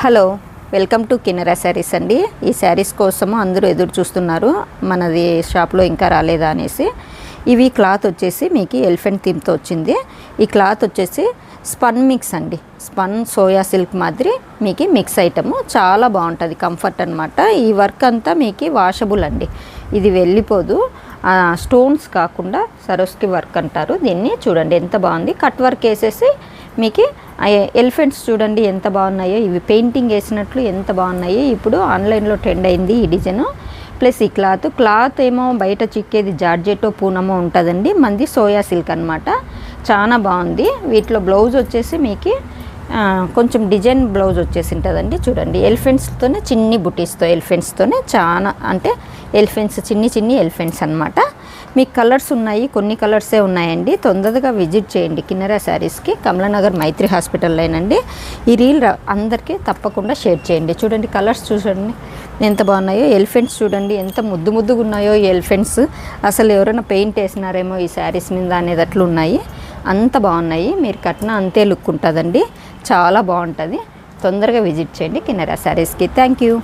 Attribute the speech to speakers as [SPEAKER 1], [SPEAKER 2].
[SPEAKER 1] Hello, welcome to Kinnera saris అండి. ఈ శారీస్ కోసము అందరూ ఎదురు చూస్తున్నారు, మనది షాప్లో ఇంకా రాలేదా అనేసి. ఇవి క్లాత్ వచ్చేసి మీకు ఎలిఫెంట్ థీమ్తో వచ్చింది. ఈ క్లాత్ వచ్చేసి స్పన్ మిక్స్ అండి, స్పన్ సోయా సిల్క్ మాదిరి మీకు మిక్స్ ఐటము చాలా బాగుంటుంది, కంఫర్ట్ అనమాట. ఈ వర్క్ అంతా మీకు వాషబుల్ అండి, ఇది వెళ్ళిపోదు. స్టోన్స్ కాకుండా సరోస్కి వర్క్ అంటారు దీన్ని. చూడండి ఎంత బాగుంది, కట్ వర్క్ వేసేసి మీకు ఎలిఫెంట్స్ చూడండి ఎంత బాగున్నాయో, ఇవి పెయింటింగ్ వేసినట్లు ఎంత బాగున్నాయి. ఇప్పుడు ఆన్లైన్లో ట్రెండ్ అయింది ఈ డిజైను. ప్లస్ ఈ క్లాత్ ఏమో బయట చిక్కేది జార్జెటో పూనమో ఉంటుందండి, మంది సోయా సిల్క్ అనమాట. చాలా బాగుంది. వీటిలో బ్లౌజ్ వచ్చేసి మీకు కొంచెం డిజైన్ బ్లౌజ్ వచ్చేసి ఉంటుందండి. చూడండి ఎలిఫెంట్స్తోనే చిన్ని బుటీస్తో, ఎలిఫెంట్స్తోనే చాలా అంటే ఎలిఫెంట్స్ చిన్ని ఎలిఫెంట్స్ అనమాట. మీకు కలర్స్ ఉన్నాయి, కొన్ని కలర్సే ఉన్నాయండి. తొందరగా విజిట్ చేయండి కిన్నెరా శారీస్కి, కమలానగర్ మైత్రి హాస్పిటల్లోనండి. ఈ రీల్ అందరికీ తప్పకుండా షేర్ చేయండి. చూడండి కలర్స్ చూడండి ఎంత బాగున్నాయో. ఎలిఫెంట్స్ చూడండి ఎంత ముద్దుగా ఉన్నాయో ఈ ఎలిఫెంట్స్. అసలు ఎవరైనా పెయింట్ వేసినారేమో ఈ శారీస్ మీద అనేది అట్లు ఉన్నాయి, అంత బాగున్నాయి. మీరు కట్టినా అంతే లుక్ ఉంటుందండి, చాలా బాగుంటుంది. తొందరగా విజిట్ చేయండి కిన్నెరా శారీస్కి. Thank you.